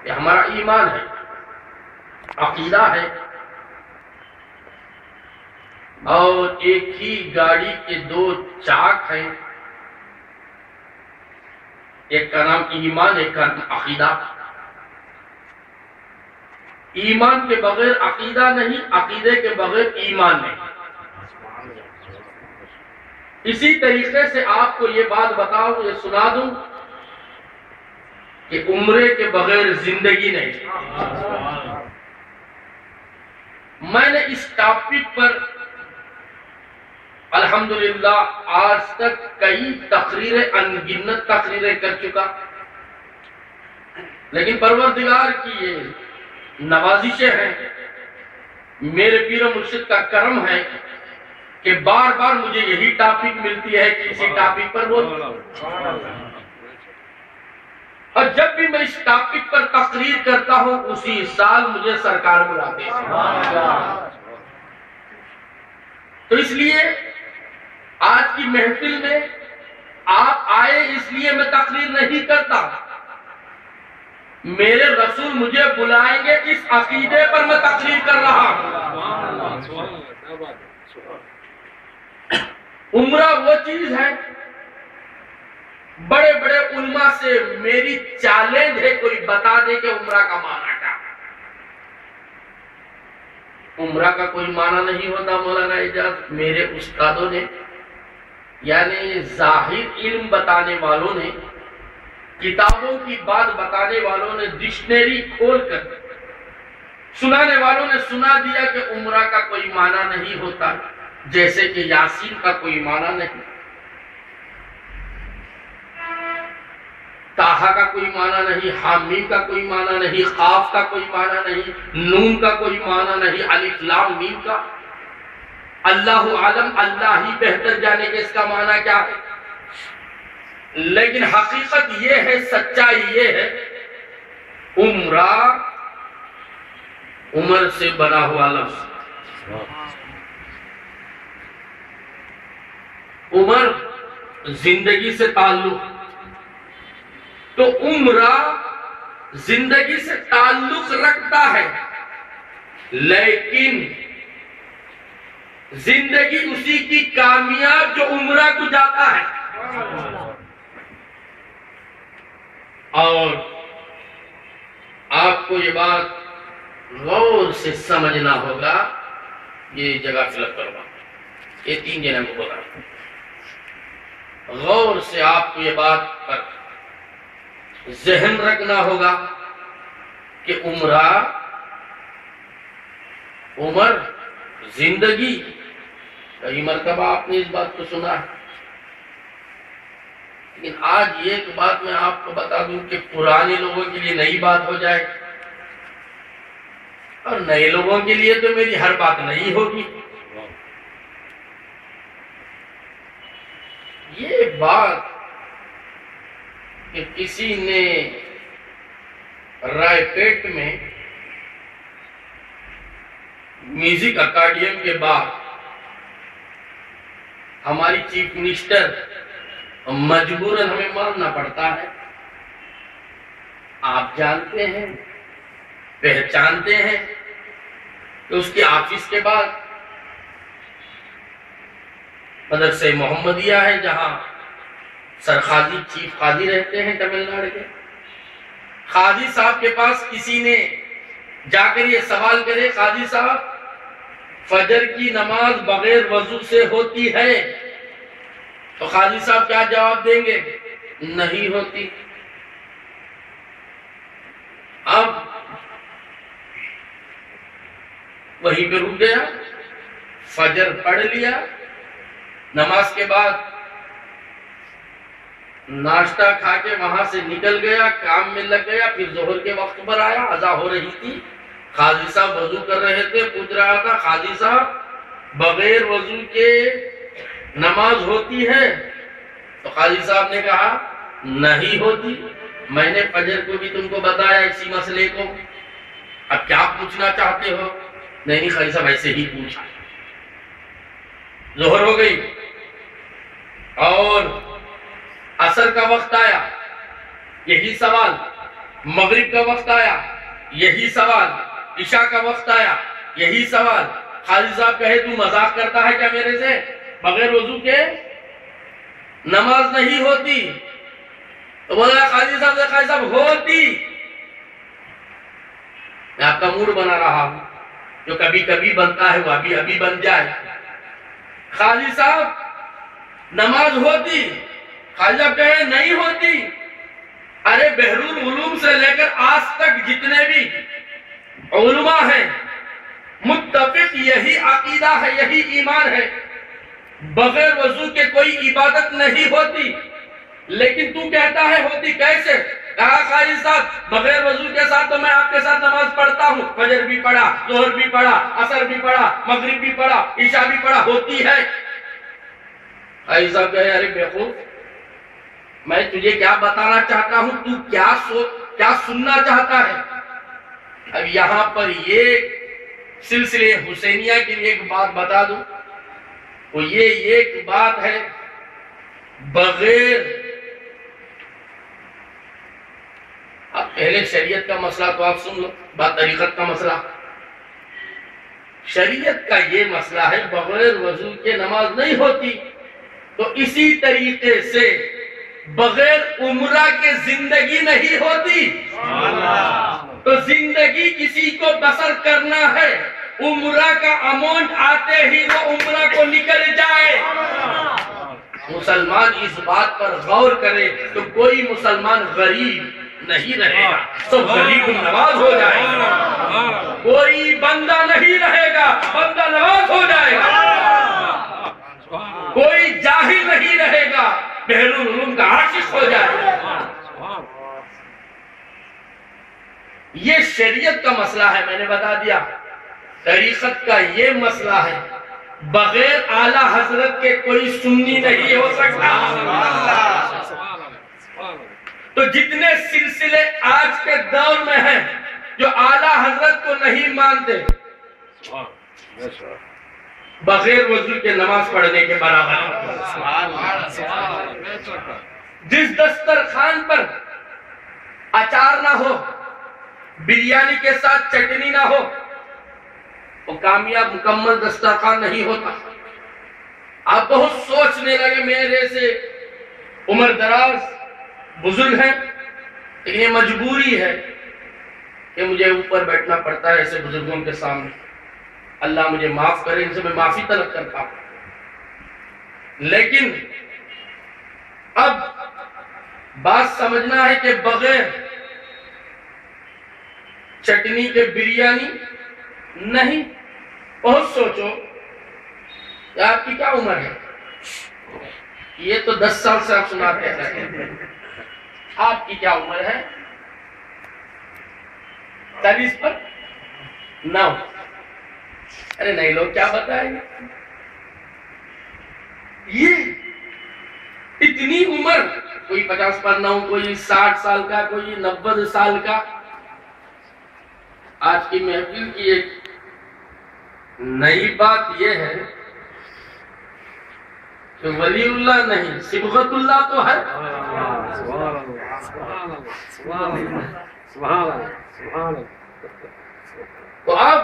یہ ہمارا ایمان ہے، عقیدہ ہے، اور ایک ہی گاڑی کے دو چاک ہیں، ایک کا نام ایمان، ایک کا نام عقیدہ۔ ایمان کے بغیر عقیدہ نہیں، عقیدے کے بغیر ایمان نہیں۔ اسی طریقے سے آپ کو یہ بات بتاؤں، یہ سنا دوں کہ عمرے کے بغیر زندگی نہیں۔ میں نے اس ٹاپک پر الحمدللہ آج تک کئی تقریریں، انگنت تقریریں کر چکا، لیکن پروردگار کی یہ نوازشیں ہیں، میرے پیر و مرشد کا کرم ہے کہ بار بار مجھے یہی ٹاپک ملتی ہے کہ اسی ٹاپک پر بولوں، اور جب بھی میں اس ٹاپک پر تقریر کرتا ہوں اسی سال مجھے سرکار بلاتے ہیں۔ تو اس لیے آج کی محفل میں آپ آئے، اس لیے میں تقریر نہیں کرتا، میرے رسول مجھے بلائیں گے، اس عقیدے پر میں تقریر کر رہا ہوں۔ عمرہ وہ چیز ہے، بڑے بڑے علماء سے میری چیلنج ہے، کوئی بتا دے کہ عمرہ کا معنی کیا ہے۔ عمرہ کا کوئی معنی نہیں ہوتا مولانا اعجاز، میرے استادوں نے، یعنی ظاہر علم بتانے والوں نے، کتابوں کی بات بتانے والوں نے ڈکشنری کھول کر، سنانے والوں نے سنا دیا کہ عمرہ کا کوئی معنی نہیں ہوتا، جیسے کہ یاسین کا کوئی معنی نہیں، تاہا کا کوئی معنی نہیں، حامیم کا کوئی معنی نہیں، قاف کا کوئی معنی نہیں، نون کا کوئی معنی نہیں، الف لام میم کا۔ اللہ عالم، اللہ ہی بہتر جانے کہ اس کا معنی کیا ہے، لیکن حقیقت یہ ہے، سچائی یہ ہے، عمرہ عمر سے بنا ہوا لفظ، عمر زندگی سے تعلق، تو عمرہ زندگی سے تعلق رکھتا ہے، لیکن زندگی اسی کی کامیاب جو عمرہ کو جاتا ہے۔ اور آپ کو یہ بات غور سے سمجھنا ہوگا، یہ جگہ فلپ کروا، یہ 3 جنوں کو بولا، غور سے آپ کو یہ بات پر ذہن رکھنا ہوگا کہ عمر زندگی، کئی مرتبہ آپ نے اس بات کو سنا ہے، لیکن آج یہ ایک بات میں آپ کو بتا دوں کہ پرانے لوگوں کے لیے نئی بات ہو جائے، اور نئے لوگوں کے لیے تو میری ہر بات نہیں ہوگی۔ یہ بات کہ کسی نے رائے پیٹ میں میوزک اکیڈمی کے بعد ہماری چیف منسٹر مجبوراً ہمیں ماننا پڑتا ہے، آپ جانتے ہیں، پہچانتے ہیں کہ اس کے آفس کے بعد مدرسہ محمدیہ ہے، جہاں سرخادی چیف قاضی رہتے ہیں تمل ناڈو کے۔ قاضی صاحب کے پاس کسی نے جا کر یہ سوال کرے، قاضی صاحب فجر کی نماز بغیر وضو سے ہوتی ہے؟ تو قاضی صاحب کیا جواب دیں گے؟ نہیں ہوتی۔ اب وہیں پہ رک گیا، فجر پڑھ لیا، نماز کے بعد ناشتہ کھا کے وہاں سے نکل گیا، کام میں لگ گیا، پھر ظہر کے وقت پر آیا، اذان ہو رہی تھی، قاضی صاحب وضو کر رہے تھے، پوچھ رہا تھا قاضی صاحب بغیر وضو کے نماز ہوتی ہے؟ تو قاضی صاحب نے کہا نہیں ہوتی، میں نے فجر کو بھی تم کو بتایا اسی مسئلے کو، اب کیا پوچھنا چاہتے ہو؟ نہیں قاضی صاحب ایسے ہی پوچھا۔ ظہر ہو گئی اور عصر کا وقت آیا، یہی سوال، مغرب کا وقت آیا یہی سوال، عشاء کا وقت آیا یہی سوال. قاضی صاحب کہے تو مذاق کرتا ہے کیا میرے سے؟ بغیر وضو کے نماز نہیں ہوتی. تو بولا قاضی صاحب ہوتی. میں آپ کا موڈ بنا رہا ہوں، جو کبھی کبھی بنتا ہے وہ ابھی ابھی بن جائے. قاضی صاحب نماز ہوتی، قاضی صاحب کہے نہیں ہوتی. ارے بحر العلوم سے لے کر آج تک جتنے بھی علماء ہیں متفق یہی عقیدہ ہے، یہی ایمان ہے، بغیر وضو کے کوئی عبادت نہیں ہوتی. لیکن تو کہتا ہے ہوتی. کیسے؟ کہا قاضی صاحب بغیر وضو کے ساتھ تو میں آپ کے ساتھ نماز پڑھتا ہوں، فجر بھی پڑھا، ظہر بھی پڑھا، عصر بھی پڑھا، مغرب بھی پڑھا، عشاء بھی پڑھا، ہوتی ہے. قاضی صاحب کہے ارے بیوقوف، میں تجھے کیا بتانا چاہتا ہوں، تو کیا سننا چاہتا ہے؟ اب یہاں پر یہ سلسلے حسینیہ کے لیے ایک بات بتا دوں. وہ یہ ایک بات ہے، بغیر اب پہلے شریعت کا مسئلہ تو آپ سن لو، بات طریقت کا مسئلہ. شریعت کا یہ مسئلہ ہے بغیر وضو کے نماز نہیں ہوتی. تو اسی طریقے سے بغیر عمرہ کے زندگی نہیں ہوتی. تو زندگی کسی کو بسر کرنا ہے، عمرہ کا اماؤنٹ آتے ہی وہ عمرہ کو نکل جائے. مسلمان اس بات پر غور کرے تو کوئی مسلمان غریب نہیں رہے گا، سب غریب نواز ہو جائے گا. کوئی بندہ نہیں رہے گا، بندہ نواز ہو جائے گا. کوئی جاہل نہیں رہے گا، بحر العلوم کا عاشق ہو جائے گا. یہ شریعت کا مسئلہ ہے، میں نے بتا دیا. طریقت کا یہ مسئلہ ہے، بغیر اعلیٰ حضرت کے کوئی سنی نہیں ہو سکتا. تو جتنے سلسلے آج کے دور میں ہیں جو اعلیٰ حضرت کو نہیں مانتے، بغیر وضو کے نماز پڑھنے کے برابر. جس دسترخوان پر اچار نہ ہو، بریانی کے ساتھ چٹنی نہ ہو، وہ کامیاب مکمل دسترخوان نہیں ہوتا. آپ بہت سوچنے لگے میرے سے عمر دراز بزرگ ہیں، لیکن یہ مجبوری ہے کہ مجھے اوپر بیٹھنا پڑتا ہے ایسے بزرگوں کے سامنے. اللہ مجھے معاف کرے، ان سے میں معافی طلب کرتا ہوں. لیکن اب بات سمجھنا ہے کہ بغیر چٹنی کے بریانی نہیں. بہت سوچو کہ آپ کی کیا عمر ہے؟ یہ تو 10 سال سے آپ سناتے ہیں. آپ کی کیا عمر ہے؟ 40 پر 9. ارے نہیں لوگ کیا بتائیں گے. یہ اتنی عمر، کوئی 50 پر 9، کوئی 60 سال کا، کوئی 90 سال کا. آج کی محفل کی ایک نئی بات یہ ہے کہ ولی اللہ نہیں، صبغت اللہ تو ہے. تو اب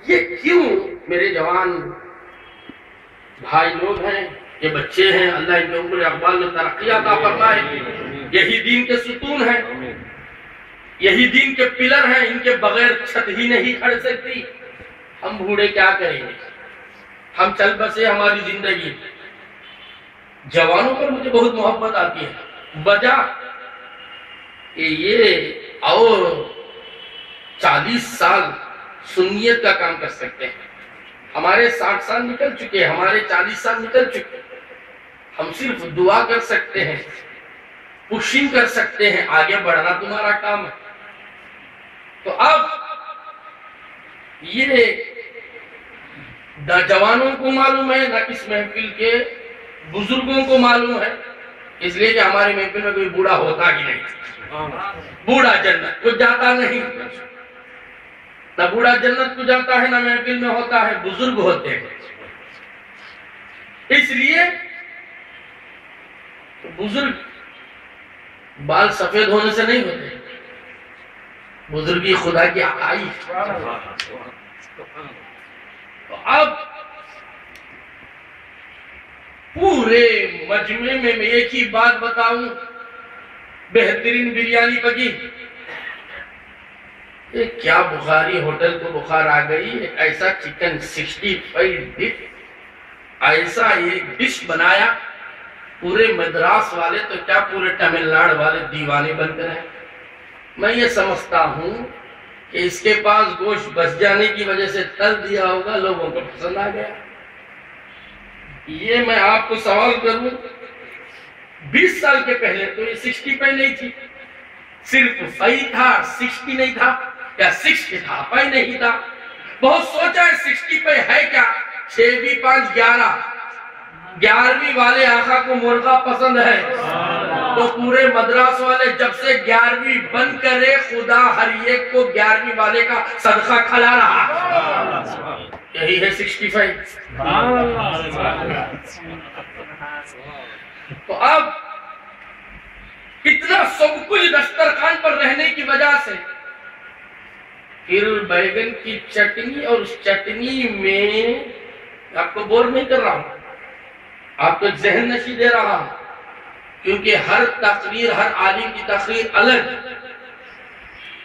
یہ کیوں میرے جوان بھائی لوگ ہیں، یہ بچے ہیں، اللہ ان کے عمر اقبال میں ترقی عطا فرمائے. یہی دین کے ستون ہیں، یہی دین کے پلر ہیں، ان کے بغیر چھت ہی نہیں کھڑ سکتی. ہم بوڑھے کیا کریں گے؟ ہم چل بسے ہماری زندگی. جوانوں پر مجھے بہت محبت آتی ہے، وجہ کہ یہ اور 40 سال سنیت کا کام کر سکتے ہیں. ہمارے 60 سال نکل چکے، ہمارے 40 سال نکل چکے. ہم صرف دعا کر سکتے ہیں، پشنگ کر سکتے ہیں، آگے بڑھنا تمہارا کام ہے. تو اب یہ نہ جوانوں کو معلوم ہے، نہ اس محفل کے بزرگوں کو معلوم ہے، اس لیے کہ ہمارے محفل میں کوئی بوڑھا ہوتا ہی نہیں. بوڑھا جنت کو جاتا نہیں، نہ بوڑھا جنت کو جاتا ہے، نہ محفل میں ہوتا ہے، بزرگ ہوتے ہیں. اس لیے بزرگ بال سفید ہونے سے نہیں ہوتے، بزرگی خدا کی عطائی۔ تو اب پورے مجمع میں میں ایک ہی بات بتاؤں، بہترین بریانی پکی، کیا بخاری ہوٹل کو بخار آ گئی، ایسا چکن 65 ڈش، ایسا ایک ڈش بنایا، پورے مدراس والے تو کیا پورے تمل ناڈو والے دیوانے بن کر ہیں۔ میں یہ سمجھتا ہوں کہ اس کے پاس گوشت بچ جانے کی وجہ سے تل دیا ہوگا، لوگوں کو پسند آ گیا۔ یہ میں آپ کو سوال کروں، 20 سال کے پہلے تو یہ 65 نہیں تھی، صرف 5 تھا، 60 نہیں تھا، یا 60 تھا، 5 نہیں تھا۔ بہت سوچا ہے 65 ہے کیا، 6 بھی 5 11، 11ویں والے آقا کو مرغا پسند ہے، تو پورے مدراس والے جب سے 11ویں بند کرے، خدا ہر ایک کو 11ویں والے کا صدقہ کھلا رہا، یہی ہے 65۔ تو اب اتنا سب کچھ دسترخوان پر رہنے کی وجہ سے پھر بیگن کی چٹنی، اور اس چٹنی میں آپ کو بور نہیں کر رہا ہوں، آپ کو ذہن نشی دے رہا ہوں، کیونکہ ہر تقریر، ہر عالم کی تقریر الگ،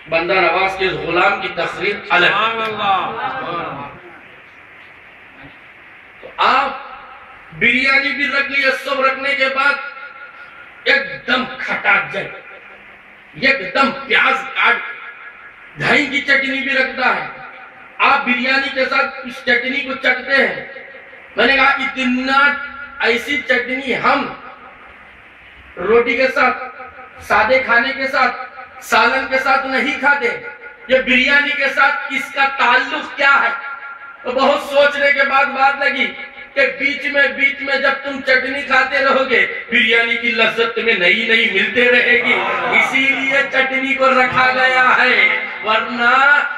بندہ نواز کے غلام کی تقریر الگ۔ تو آپ بریانی بھی رکھ لی، سب رکھنے کے بعد ایک دم کھٹا جل، ایک دم پیاز کاٹ، دہی کی چٹنی بھی رکھتا ہے، آپ بریانی کے ساتھ اس چٹنی کو چٹتے ہیں۔ میں نے کہا اتنا ایسی چٹنی ہم روٹی کے ساتھ، سادے کھانے کے ساتھ، سالن کے ساتھ نہیں کھاتے، یہ بریانی کے ساتھ اس کا تعلق کیا ہے؟ تو بہت سوچنے کے بعد بات لگی کہ بیچ میں جب تم چٹنی کھاتے رہو گے، بریانی کی لذت تمہیں نئی نئی ملتے رہے گی، اسی لیے چٹنی کو رکھا گیا ہے، ورنہ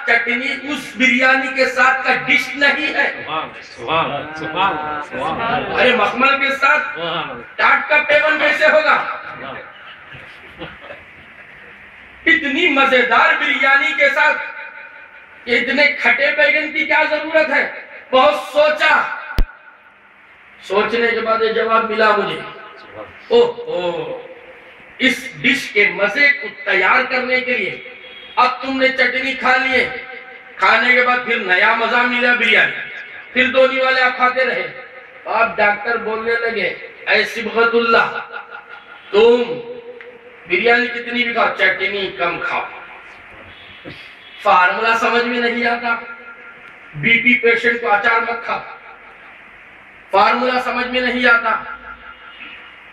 چٹنی اس بریانی کے ساتھ کا ڈش نہیں ہے۔ ارے مخمل کے ساتھ ٹاٹ کا پیون کیسے ہوگا؟ اتنی مزیدار بریانی کے ساتھ اتنے کھٹے بیگن کی کیا ضرورت ہے؟ بہت سوچا، سوچنے کے بعد یہ جواب ملا مجھے، اس ڈش کے مزے کو تیار کرنے کے لیے اب تم نے چٹنی کھا لیے، کھانے کے بعد پھر نیا مزہ ملا بریانی، پھر دونی والے آپ کھاتے رہے، آپ ڈاکٹر بولنے لگے اے صبغت اللہ، تم بریانی کتنی بھی کھاؤ، چٹنی کم کھاؤ۔ فارمولا سمجھ میں نہیں آتا، بی پی پیشنٹ کو اچار مت کھاؤ، فارمولا سمجھ میں نہیں آتا،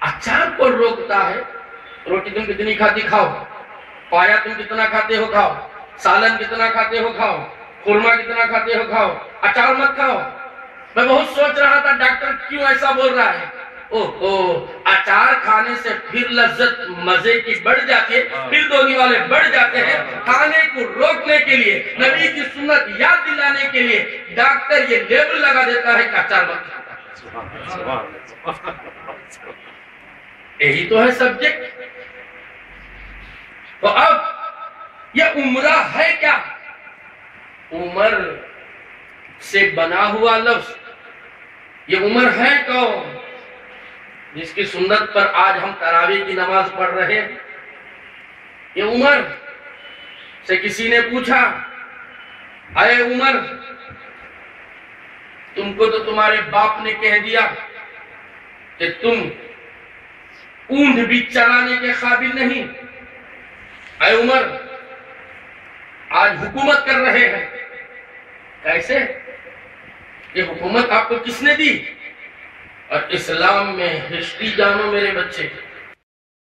اچار کو روکتا ہے، روٹی تم کتنی کھاتی کھاؤ، پایا تم کتنا کھاتے ہو کھاؤ، سالن کتنا کھاتے ہو کھاؤ، خورما کتنا کھاتے ہو کھاؤ، اچار مت کھاؤ۔ میں بہت سوچ رہا تھا ڈاکٹر کیوں ایسا بول رہا ہے، اچار کھانے سے پھر لذت مزے کی بڑھ جاتی ہے، پھر دونی والے بڑھ جاتے ہیں۔ کھانے کو روکنے کے لیے، نبی کی سنت یاد دلانے کے لیے ڈاکٹر یہ لیبل لگا دیتا ہے کہ اچار مت کھاؤ۔ یہی تو ہے سبجیکٹ۔ تو اب یہ عمرہ ہے کیا؟ عمر سے بنا ہوا لفظ، یہ عمر ہے کون جس کی سنت پر آج ہم تراویح کی نماز پڑھ رہے ہیں؟ یہ عمر سے کسی نے پوچھا اے عمر، تم کو تو تمہارے باپ نے کہہ دیا کہ تم اونٹ بھی چرانے کے قابل نہیں، اے عمر آج حکومت کر رہے ہیں، کیسے؟ یہ حکومت آپ کو کس نے دی؟ اور اسلام میں ہسٹری جانو میرے بچے،